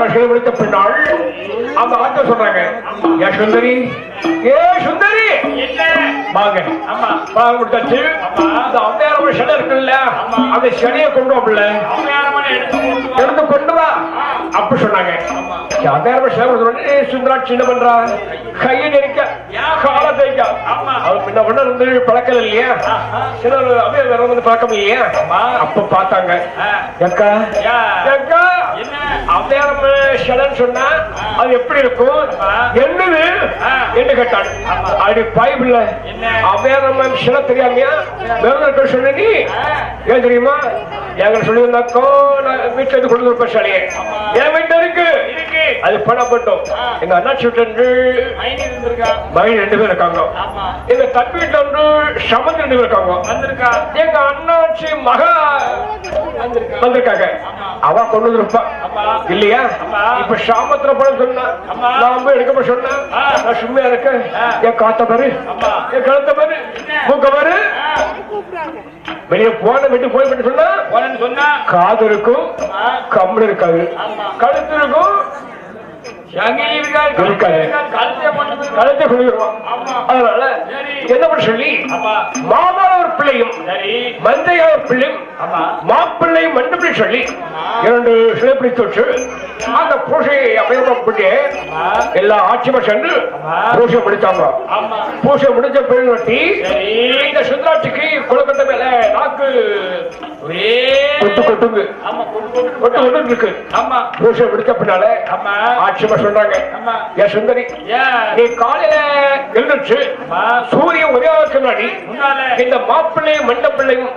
பிரகாசம் முடித்த பின்னாள் அந்த ஆட்ட சொல்றாங்க, ஏ சுந்தரி, ஏ சுந்தரி வாங்க. பழம் கொடுத்தாச்சு. அந்த அவ்வையாரம்மன் சிலை இருக்குல்ல, அந்த சிலையை கொண்டு வரல, எடுத்து கொண்டு வா அப்படி சொன்னாங்க. அவ்வையாரம்மன் சிலை சுந்தராட்சி என்ன பண்றா, கையை நெரிக்க கால தேய்க்க. அவள் முன்ன பண்ண இருந்து பழக்கம் இல்லையா, சில அவ்வையார் வந்து பழக்கம் இல்லையா. அப்ப பார்த்தாங்க, எக்கா எக்கா அவ்வையாரம்மன் சிலைன்னு சொன்னா அது எப்படி இருக்கும் என்னது என்று கேட்டாள். அப்படி பைபிள்ல அவ்வையாரம்மன் சிலை தெரியாமையா வேற சொன்ன நீ ஏன் தெரியுமா, எங்க சொல்லியிருந்தாக்கோ வீட்டுல இருந்து கொண்டு இருப்ப சிலையை என் வீட்டுல இருக்கு, அது பணப்பட்டோம். எங்க அண்ணாச்சி வீட்டுல மகன் 2 பேர் இருக்காங்க, எங்க தம்பி வீட்டுல வந்து சமந்த் 2 பேர் இருக்காங்க, எங்க அண்ணாச்சி மக வந்திருக்காங்க. அவ கொண்டு வந்திருப்பா இல்லையா. இப்ப சாமத்திர படம் சொன்னா நான் போய் எடுக்க சொன்னா நான் சும்மையா இருக்க, என் காத்த பாரு, என் கழுத்த பாரு, மூக்க பாரு, வெளியே போன விட்டு போய் சொன்னா காது இருக்கும், கம்மல் இருக்காது, கழுத்து இருக்கும், அதனால என்ன பண்ண சொல்லி மாமால ஒரு பிள்ளையும் மந்தையா ஒரு பிள்ளையும் மாப்பிள்ளையும் மண்டபடி சொல்லி 2 சிலைப்படி தொற்று அந்த பூசையை அபயப்பட்டு எல்லா ஆட்சியுமா சென்று பூசை முடித்தாங்க. பூசை முடிஞ்ச பிறகு இந்த சுந்தராட்சிக்கு குளக்கட்ட மேல நாக்கு கொட்டு கொட்டுங்க கொட்டு கொட்டு இருக்கு. பூசை முடிச்ச பின்னால ஆட்சியமா சொல்றாங்க, ஏ சுந்தரி, நீ காலையில எழுந்துச்சு சூரியன் உதயத்துக்கு முன்னாடி இந்த மாப்பிள்ளையும் மண்டப்பிள்ளையும்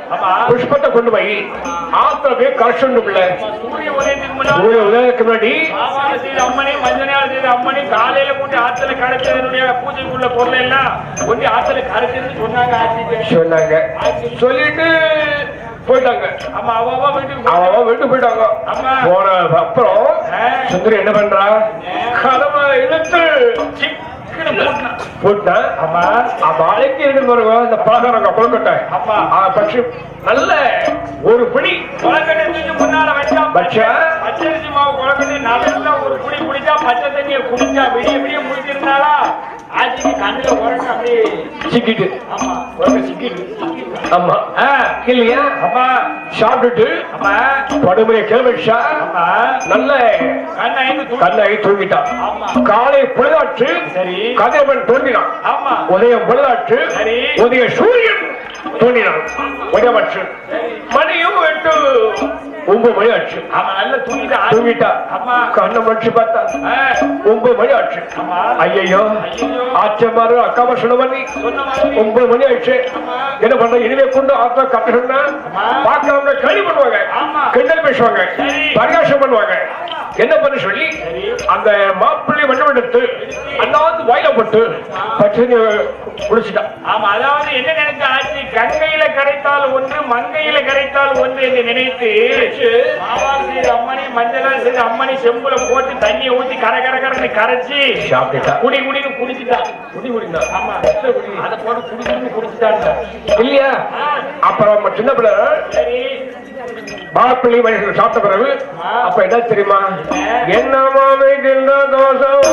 புஷ்பத்தை கொண்டு போய் ஆத்திர போய் கரைச்சு பிள்ளை சூரிய உதயத்துக்கு முன்னாடி அம்மனி மஞ்சள் செய்த அம்மனி காலையில கூட்டி ஆத்துல கரைச்சதனுடைய பூஜைக்குள்ள பொருள் எல்லாம் கொஞ்சம் ஆத்துல கரைச்சதுன்னு சொன்னாங்க. சொல்லிட்டு போயிட்டாங்க. அவ வீட்டுக்கு போயிட்டாங்க. போன அப்புறம் சுந்தரி என்ன பண்றா, கதவை இழுத்து போட்டா அழைக்கு இந்த பலகாரம் கொழுக்கட்டை பட்சி நல்ல ஒரு பிடி முன்னால வச்சா பச்சரிசி மாவு கொழுக்கட்டை நல்லா ஒரு பிடி குடிச்சா பச்சை தண்ணியை குடிச்சா விடிய விடிய முடிச்சிருந்தாலா ஆட்சிக்கு கண்ணுல உரங்க அப்படியே சிக்கிட்டு சிக்கிட்டு ஆமா இல்லையா. அப்பா சாப்பிட்டுட்டு படுமையை கிளம்பிச்சா நல்ல கண்ணாயி தூங்கிட்டான். காலை பொழுதாற்று கதிரவன் தோன்றினான், உதயம் பொழுதாற்று உதய சூரியன் தோன்றினான். உதயமற்று மணியும் 8-9 மணி ஆச்சு. தூங்கிட்டா கண்ணை மடிச்சு பார்த்தா 9 மணி ஆச்சு. ஐயோ ஆச்சமாரு அக்காம சொன்ன பண்ணி 9 மணி ஆயிடுச்சு. என்ன பண்ற, இனிமே கொண்டு ஆத்தா கட்ட சொன்னா பார்க்கறவங்க கேள்வி பண்ணுவாங்க, கிண்டல் பேசுவாங்க, பரிகாசம் பண்ணுவாங்க. என்ன பண்ண சொல்லி அந்த மாப்பிள்ளை மண்ணம் எடுத்து அண்ணாவது வாயில போட்டு பச்சை குடிச்சிட்டான். ஆமா, அதாவது என்ன நினைச்ச ஆட்சி, கங்கையில கரைத்தால் ஒன்று மங்கையில கரைத்தால் ஒன்று என்று நினைத்து அம்மனி மஞ்சள் செய்து அம்மனி செம்புல போட்டு தண்ணியை ஊற்றி கரை கரை கரை கரைச்சி சாப்பிட்டுட்டா. குடி குடின்னு குடிச்சுட்டான். குடி குடிந்தா ஆமா அதை போட்டு குடி குடின்னு குடிச்சுட்டாங்க இல்லையா. அப்புறம் சின்ன பிள்ளை மாப்பிள்ளை மனுஷன் சாப்பிட்ட பிறகு அப்ப என்ன தெரியுமா, என்னமா வைக்கின்ற தோஷம்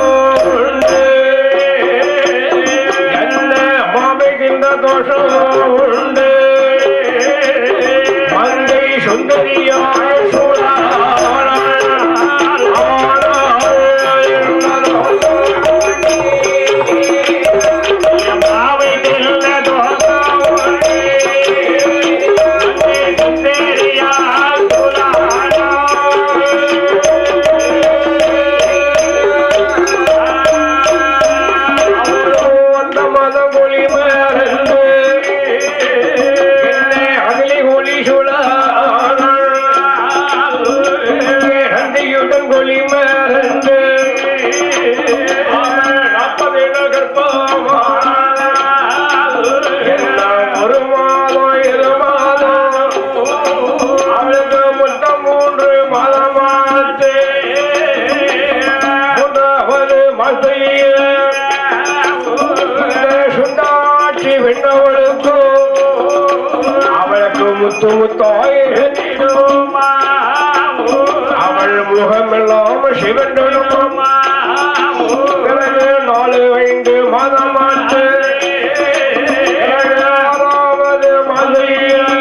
உண்டு, என்ன மாமைக்கின்ற தோஷம் உண்டு, மங்கை சுந்தரியாய் அவள் முகமெல்லாம் நம்ம சிவண்டலும் 4-5 மாதமாச்சு. 6வது மாதையில்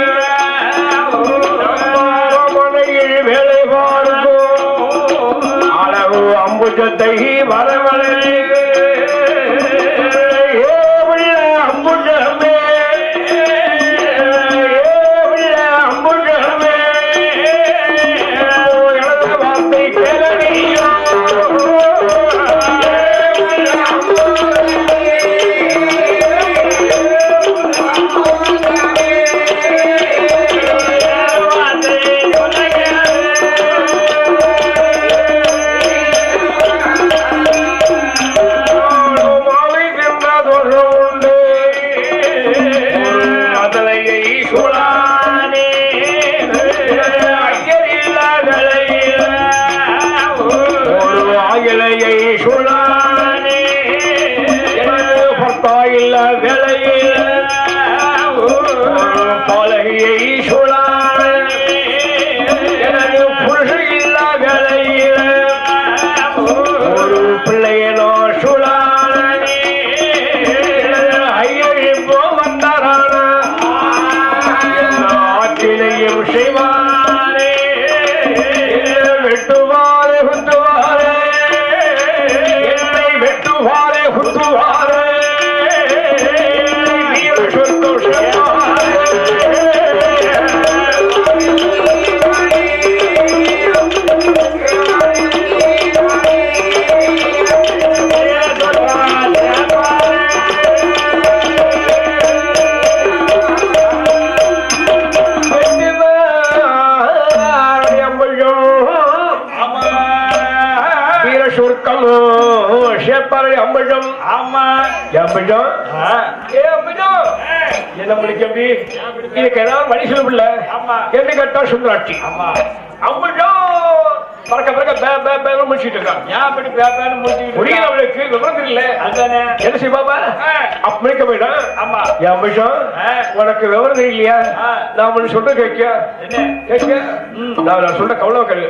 மனையில் வேலை பார்க்கும் அளவு அம்புஜத்தை வரவழை சுந்தராட்சி பறக்க பறக்க முடிச்சுட்டு அவளுக்கு விவரம் இல்ல. என்ன செய்வாபா அப்படிக்க போயிடும். என் விஷயம் உனக்கு விவரம் இல்லையா? நான் சொல்ற கேட்க நான் சொல்ற கவலை கேள்வி.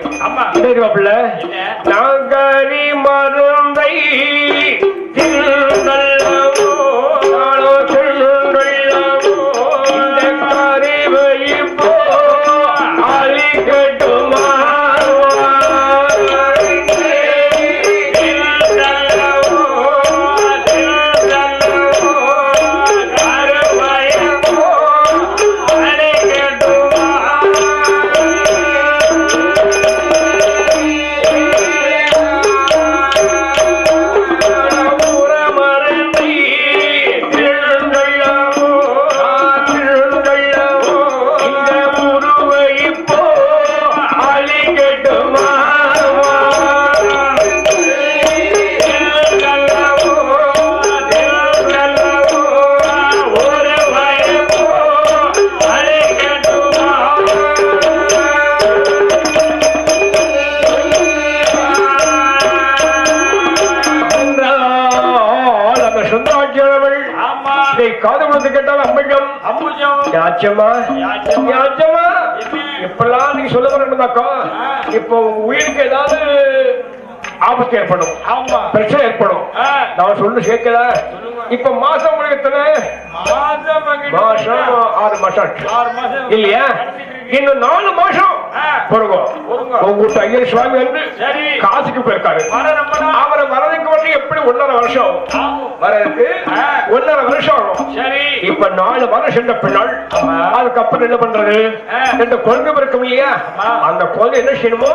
நாங்கரி மருந்தை இப்பெல்லாம் நீங்க சொல்ல போறீங்கன்னாக்கா இப்போ உயிருக்கு ஏதாவது ஆபத்து ஏற்படும், பிரச்சனை ஏற்படும். நான் சொல்லு கேட்கல. இப்ப மாசம் உங்களுக்கு எத்தனை மாசம்? 6 மாசம் இல்லையா? இன்னும் 4 மாசம் உங்க ஐயர் சுவாமி வந்து காசுக்கு போயிருக்காரு. அவரை வரதுக்கு வந்து எப்படி 1.5 வருஷம் வரதுக்கு 1.5 வருஷம் ஆகும். இப்ப 4 வருஷம் சென்ற பின்னால் அதுக்கப்புறம் என்ன பண்றது? 2 குழந்தை இருக்கும் இல்லையா? அந்த குழந்தை என்ன செய்யணுமோ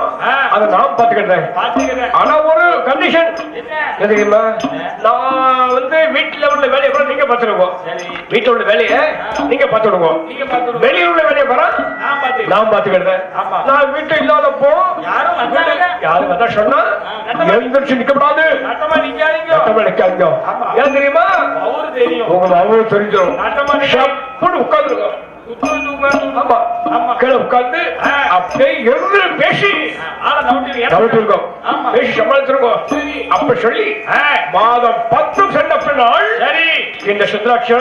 அதை நான் பாத்துக்கிறேன். ஆனா ஒரு கண்டிஷன் தெரியுமா? நான் வந்து வீட்டுல உள்ள வேலையை கூட நீங்க பாத்துருவோம். வீட்டுல உள்ள வேலையை நீங்க பாத்துடுவோம். வெளியில் உள்ள வேலையை வர நான் பாத்துக்கிறேன். நான் வீட்டு இல்லாதப்போ யாரும் வந்தா சொன்னா எழுந்திரிச்சு நிக்கப்படாது. ஏன் தெரியுமா? உங்க அவரு தெரிஞ்சிடும். உட்காந்துருக்கோம். உட்கார்ந்து அப்படியே எழுந்து பேசி பேசி சமாளிச்சிருக்கோம். அப்ப சொல்லி மாதம் 10 சென்ற பின்னால் இந்த சித்ராட்சி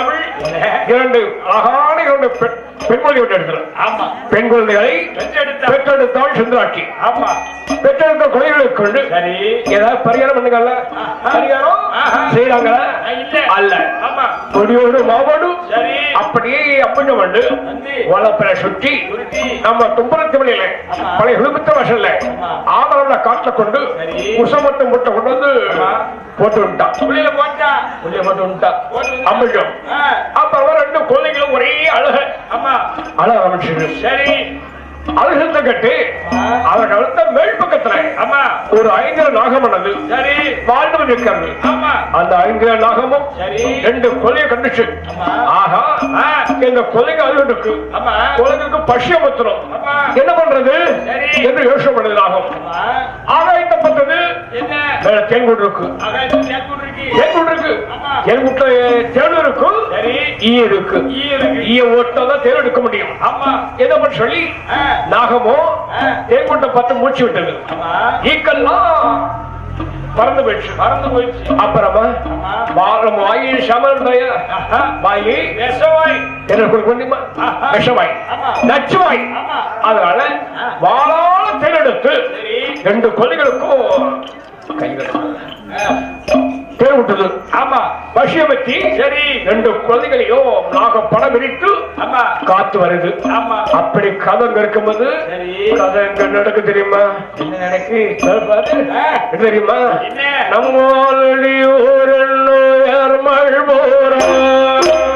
2 அழகான இரண்டு பெண் குழந்தை எடுக்கிறார். ஆமா, பெண் குழந்தைகளை பெற்றெடுத்தால் சுந்தராட்சி. ஆமா, பெற்றெடுத்த குழந்தைகளுக்கு கொண்டு சரி ஏதாவது பரிகாரம் பண்ணுங்கல்ல? பரிகாரம் செய்யறாங்களா? அல்ல. ஆமா, கொடியோடு மாவோடு சரி அப்படியே அப்படி வந்து வளப்பெற சுற்றி நம்ம தும்பரத்து வழியில பழைய விழுப்புத்த வசல்ல ஆதரவுல காட்டுல கொண்டு உசமட்டு முட்டை கொண்டு வந்து போட்டு விட்டான். புள்ளியில போட்டா புள்ளிய போட்டு விட்டா அம்பிட்டோம். அப்ப அவர் ரெண்டு குழந்தைகளும் ஒரே அழக. ஆமா, அழக ஆரம்பிச்சு. சரி, அழுகத்தை கட்டு அவர் கழுத்த மேல் பக்கத்துல ஆமா ஒரு 5 நாகமானது சரி வாழ்ந்து இருக்கிறது. ஆமா, அந்த 5 நாகமும் ரெண்டு கொலையை கண்டுச்சு. ஆஹா, இந்த கொலைக்கு அழுகுக்கு கொலைக்கு பசிய பத்திரம் என்ன பண்றது என்று யோசனை பண்ணது நாகம். ஆகாயத்தை பத்தது என்ன? தேன்கூடு இருக்கு. தேன்கூடு இருக்கு. தேன்கூட்டுல தேன் இருக்கும், ஈ இருக்கு. ஈய ஓட்டாதான் தேன் எடுக்க முடியும். ஆமா, என்ன பண்ண சொல்லி நாகமோ தேன்கூட்டை பார்த்து மூச்சு விட்டது. ஈக்கெல்லாம் பறந்து போயிடுச்சு. பறந்து போயிடுச்சு. அப்புறமா வாயி சமர்ந்தய வாயி விஷவாய் என்ன கொண்டிமா விஷவாய் நச்சுவாய். அதனால வாழால தேர்ந்தெடுத்து ரெண்டு கொல்லிகளுக்கும் கைகள் தேர் விட்டது. ஆமா, பசிய வச்சு சரி ரெண்டு குழந்தைகளையும் நாக படம் விரித்து ஆமா காத்து வருது. ஆமா, அப்படி கதை இருக்கும்போது கதை எங்க நடக்கு தெரியுமா? என்ன நடக்கு தெரியுமா? நம்மளி ஒரு மழ் போறோம்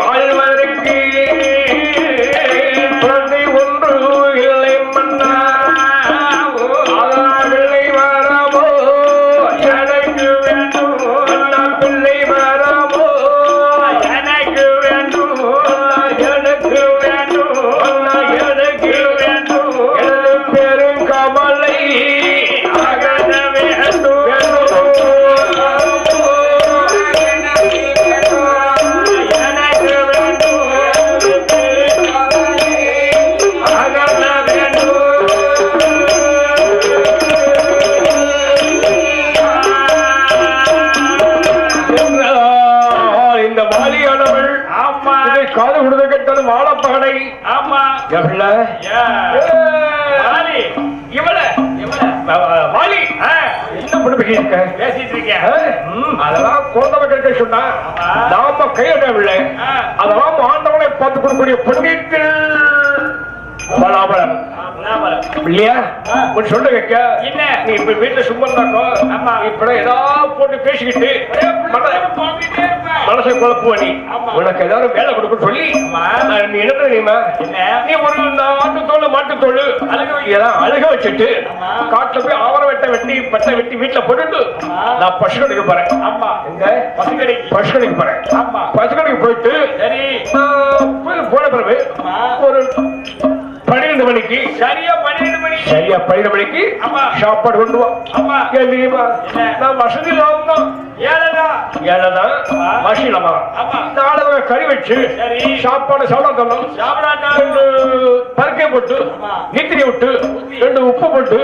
ஆழ்வருக்கு குழந்தை ஒன்று இல்லை மன்னா பிள்ளை வரமோ எனக்கு வேண்டும். பிள்ளை வரமோ எனக்கு வேண்டும். எனக்கு வேண்டும். எனக்கு வேண்டும். பெருங்கமலை அகல வேண்டும். காது கொடுத்து கேட்டது வாழப்பகடை. ஆமா, வாலி என்ன படிக்க பேசிட்டு இருக்கேன். அதெல்லாம் குழந்தை கேட்க சொன்னா நாம கையிடவில்லை. அதெல்லாம் ஆண்டவனை பார்த்து கொடுக்கக்கூடிய புண்ணியத்தில் இல்லையா சொல்ல வைக்க என்ன? நீ இப்ப வீட்டுல சும்மா இருந்தாக்கோ இப்ப ஏதாவது போட்டு பேசிக்கிட்டு மனசை குழப்புவ. நீ உனக்கு ஏதாவது வேலை கொடுக்க சொல்லி நீ என்ன தெரியுமா? நீ ஒரு ஆட்டுத்தோடு மாட்டுத்தோடு அழக வச்சுட்டு காட்டுல போய் ஆவரம் வெட்டி பட்டை வெட்டி வீட்டுல போட்டுட்டு நான் பசு கடைக்கு போறேன். ஆமா, எங்க பசு கடைக்கு போறேன். ஆமா, பசு கடைக்கு போயிட்டு சரி போன பிறகு ஒரு 12 மணிக்கு சரியா 12 மணிக்கு சரியா 12 மணிக்கு ஆமா சாப்பாடு கொண்டு வா. ஆமா தெரியுமா நான் வசதி தான் ஏழதான் மசிலமா ஆமா 4 வகை கறி வச்சு சரி சாப்பாடு சாப்பிடணும். சாப்பிடாட்டா 2 பருக்கை போட்டு நீத்திரி விட்டு 2 உப்பு போட்டு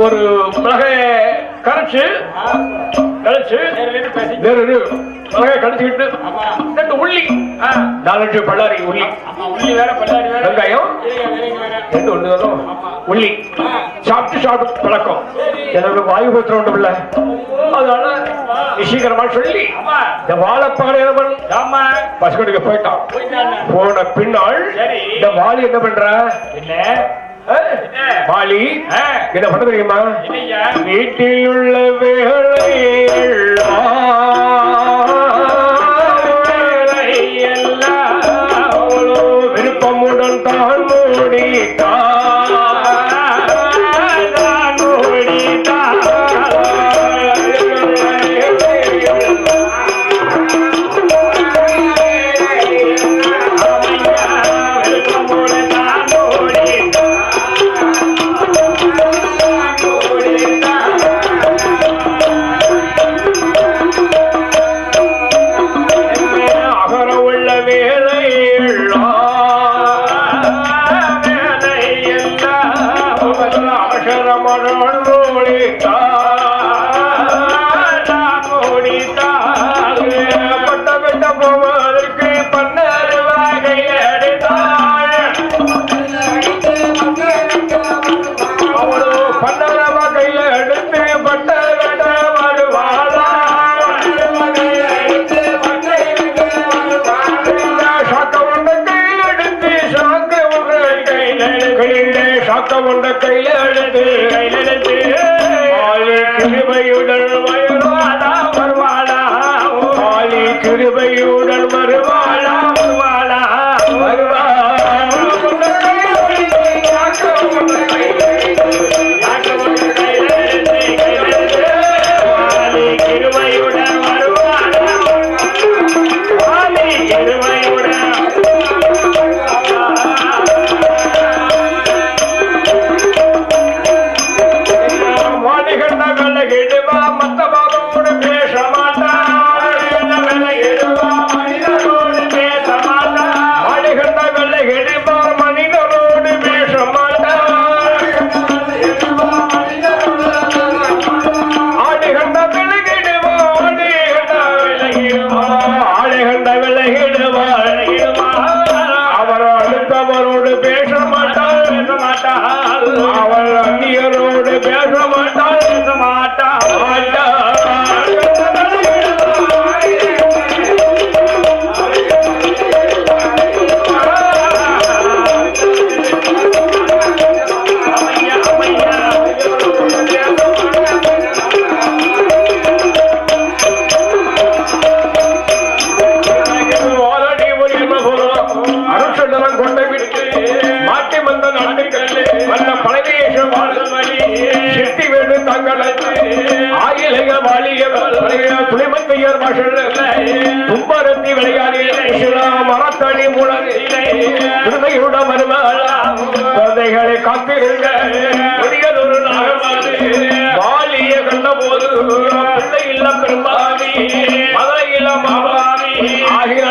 ஒரு மிளகாய கரைச்சு மிளகாய கடிச்சுக்கிட்டு 2 உள்ளி 4 பல்லாரி உள்ளி வெங்காயம் 2 உள்ளி சாப்பிட்டு பழக்கம் எனக்கு வாயு பத்திரம் ஒன்றும் இல்ல. அதனால சீக்கிரமா சொல்லி இந்த வாழைப்பாடு பசுக்கடிக்க போயிட்டான். போன பின்னால் இந்த வாலி என்ன பண்ற வாலி என்ன பண்ண தெரியுமா வீட்டில் உள்ள விருப்பமுடன் தான் மூடித்தான் கொண்ட கையில எழுது கிருபையுடன் வருவாளா வருவாளா வாலி கிருபையுடன் வருவாளா வருவாளா வருவா கிருபையுடன் வருவாளா வாலி கிருபையுடன் மத்தவரோடு பேச மாட்டாள் மனிதரோடு பேச மாட்டாள் ஆடுகண்ட விலகிடுவா ஆடுகண்ட விலகிடுவா அவர் அடுத்தவரோடு பேச மாட்டாள் அவள் அந்நியரோடு பேச மாட்டாள் கொண்டை விட்டு மாட்டி வந்த நாட்டுகள் வந்த பழவேஷம் சித்தி வேண்டு தங்களை ஆயிலைக வாழியவர் புலிமந்தையர் மகள் தும்பரத்தி விளையாடி மரத்தடி முழுமையுடன் வருவாளா குழந்தைகளை காத்திருங்க பெரியதொரு நாகமாறு வாலிய கண்ட போது பிள்ளை இல்ல பெரும்பாவி மதுரை இல்ல மாவாவி ஆகிய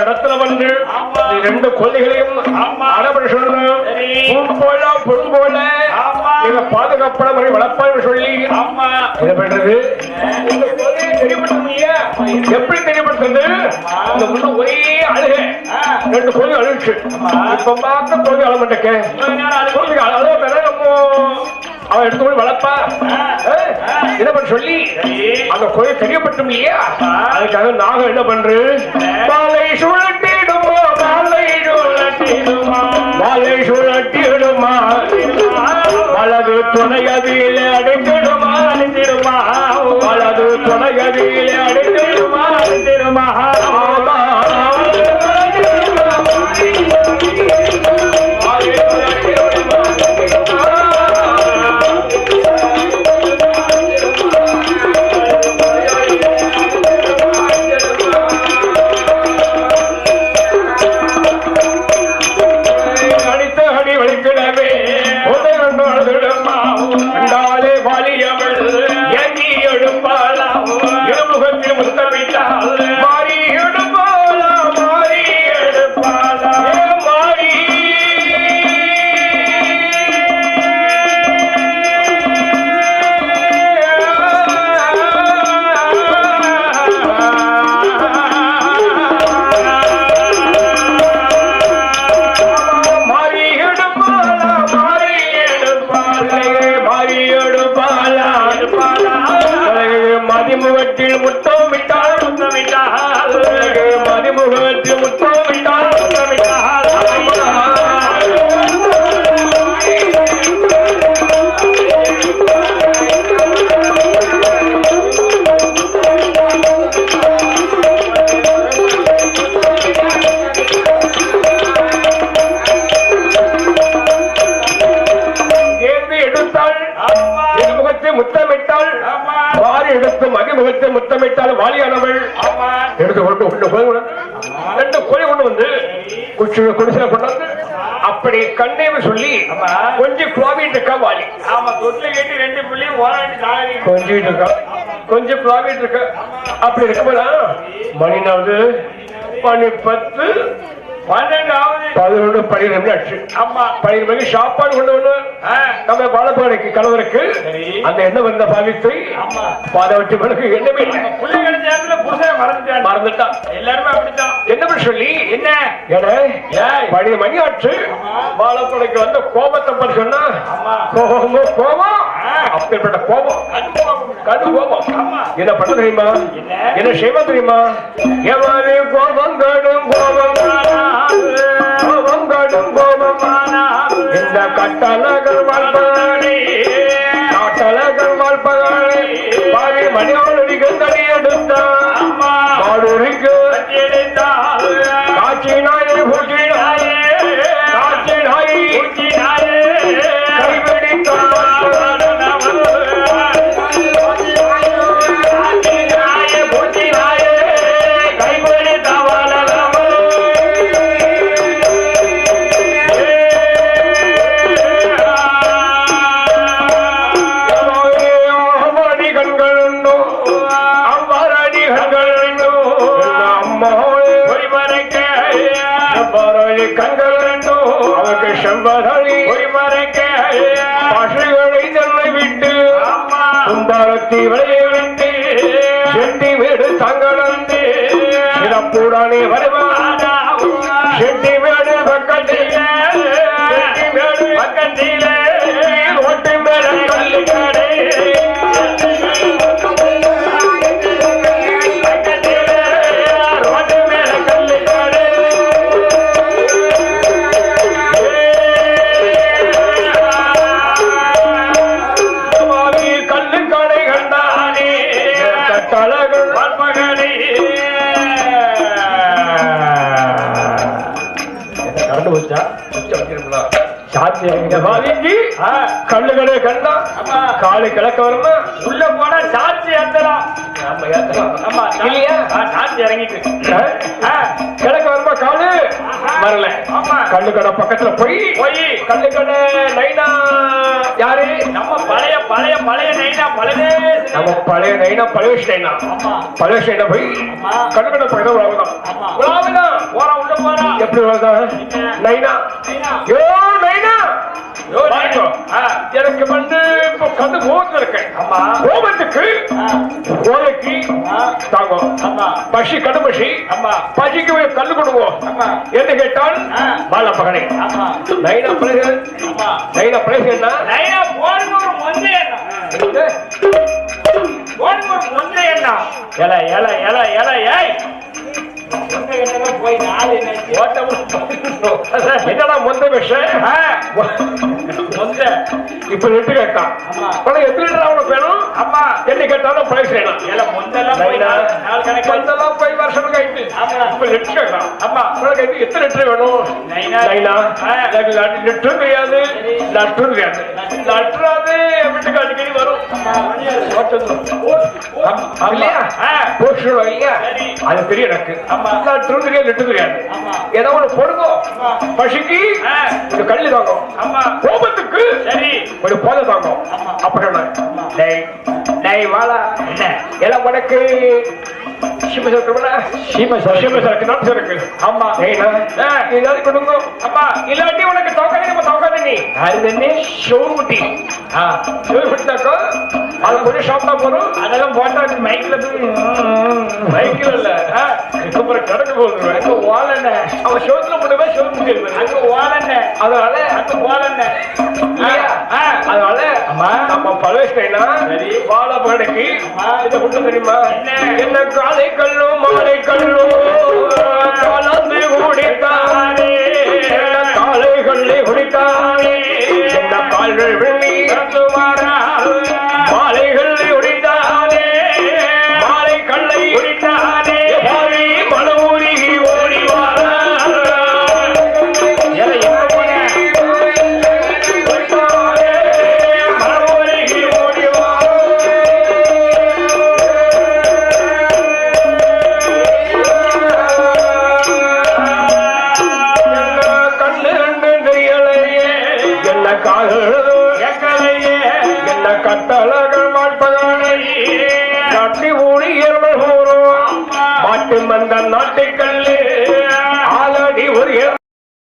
இடத்துல வந்து 2 கொள்ளைகளையும் அடபடி சொல்லணும் பொருள் போல பாதுகாப்பட முறை வளர்ப்பான்னு சொல்லி என்ன பண்றது எப்படி தெரியப்படுத்துறது இந்த முன்ன ஒரே அழுக 2 கோழி அழுச்சு இப்ப பார்த்த கோழி அழ மாட்டேன் அவன் எடுத்து போய் வளர்ப்பா என்ன பண்ண சொல்லி அந்த கோயில் தெரியப்பட்டும் இல்லையா அதுக்காக நாங்க என்ன பண்றது மாலை சுழட்டிடுமா மாலை சுழட்டிடுமா மாலை சுழட்டிடுமா வலது துணையதில் அடைந்திடுமா அடைந்திடுமா வலது துணையதில் அடைந்திடுமா அடைந்திடுமா மதிமுகத்தில் முத்தமிட்டால் முத்தமிட்டால் மதிமுகத்தில் முத்தமிட்டால் முத்தமிட்டால் முத்தமிட்டால் வாரி எடுத்து மதிமுகத்தை முத்தமிட்டால் வாலியானவள் எடுத்து கொண்டு உள்ள போய் ரெண்டு கோழி கொண்டு வந்து குடிசையில கொண்டு வந்து அப்படி கண்ணேன்னு சொல்லி கொஞ்சம் குழாவிட்டு இருக்கா வாலி. ஆமா தொட்டில கேட்டு ரெண்டு பிள்ளையும் கொஞ்சிட்டு இருக்கா கொஞ்சம் குழாவிட்டு இருக்க. அப்படி இருக்கும்போதா மணினாவது மணி 10 11 12 ஆச்சு. ஆமா 12 மணிக்கு சாப்பாடு கொண்டு வந்து நம்ம வாழைப்பாடைக்கு கணவருக்கு அந்த எண்ணெய் வந்த பாவித்தை பாதவட்டி மனுக்கு எண்ணமே மறந்துட்டான். எல்லாருமே அப்படித்தான் என்ன சொல்லி என்ன 12 மணி ஆச்சு. வாழைப்பாடைக்கு வந்த கோபத்தை பற்றி சொன்னா கோபம் அப்படிப்பட்ட கோபம் கடு கோபம் என்ன பண்ண தெரியுமா என்ன செய்வ தெரியுமா எவ்வாறு கோபம் கடும் கோபம் இந்த கட்டழகர் வாழ்ப்பதானே காட்டழகர் வாழ்ப்பதானே பாரி மணியாளர்கள் தனி எடுத்தான் மாடுரிக்கு காட்சி நாயே பூச்சி நாயே காட்சி நாயே பூச்சி நாயே கைவிடித்தான் பாஷைகளை தன்னை விட்டு கும்பாரத்தி விளையவிட்டு செட்டி வீடு தங்களந்து சிறப்புடனே வருவான் செட்டி வீடு பக்கத்திலே ஓட்டு மேல கல்லுக்காடே கல்லுகளை கண்டா காலு கிழக்க வருமா உள்ள போனா சாட்சி ஏத்தலாம் இறங்கிட்டு கிழக்க வருமா காலு வரல. கல்லு கடை பக்கத்துல போய் கல்லு கடை நைனா யாரு நம்ம பழைய பழைய பழைய நைனா நம்ம பழைய நைனா பழைய ஸ்டைனா போய் கல்லு கடை பக்கத்துல உலாவுதான் போறா உள்ள போறா எப்படி உலகா நைனா யோ நைனா எனக்கு வந்து இப்ப கண்டு கோபத்துல இருக்கேன். கோபத்துக்கு கோலைக்கு தாங்கும் பசி கடு பசி பசிக்கு கல்லு கொடுவோம் என்று கேட்டால் பாலப்பகனை நைனா பிளேஸ் நைனா பிளேஸ் என்ன நைனா போடுங்க ஒரு மொந்தை என்ன போடுங்க ஒரு மொந்தை என்ன எல எல எல எல ஏய் போய் நாலு என்னடா மொந்த விஷயம் இப்ப எட்டு கேட்டான் எத்தனை லிட்டர் வேணும் அம்மா என்ன கேட்டாலும் பிரைஸ் வேணும் போய் வருஷம் ஆயிட்டு இப்ப லிட்டர் கேட்கலாம் அம்மா உனக்கு எத்தனை லிட்டர் வேணும் லிட்டரும் தெரியாது லட்டும் தெரியாது லட்டுறாது வீட்டுக்கு அடிக்கடி வரும் இல்லையா அது தெரிய எனக்கு லட்டும் தெரியாது லிட்டரும் தெரியாது ஏதாவது ஒண்ணு போடுங்க பசிக்கு ஒரு கல்லு தாங்கும் கோபத்துக்கு ஒரு போதை தாங்கும் அப்ப வாழா என்ன எல்லாம் உனக்கு இல்லாட்டி உனக்கு தோக்காது நீ ஷோர்முட்டி அது கொஞ்சம் ஷாப்டா போறோம் அதெல்லாம் போட்டா மைக்ல மைக்கில் இல்ல கடக்கு போகுது ஓலண்ண அவன் ஷோத்துல போட்டவே ஷோர்முட்டி அங்க ஓலண்ண அதனால அங்க ஓலண்ண அதனால நம்ம பழவேஷ்டைனா பாலபகடைக்கு இதை கொண்டு தெரியுமா என்ன காலை கல்லோ மாலை கல்லோ கலந்து குடித்தானே காலைகளை குடித்தானே என்ன கால்கள் வெள்ளி மாலைகள் உடைத்தானே மாலை கல்லை உடைத்தானே மனூரிகி ஓடிவார கட்டளர்கள் வாழ்ப்பதானே கட்டி ஊழியர்கள் கூறும் மாட்டு மந்த நாட்டை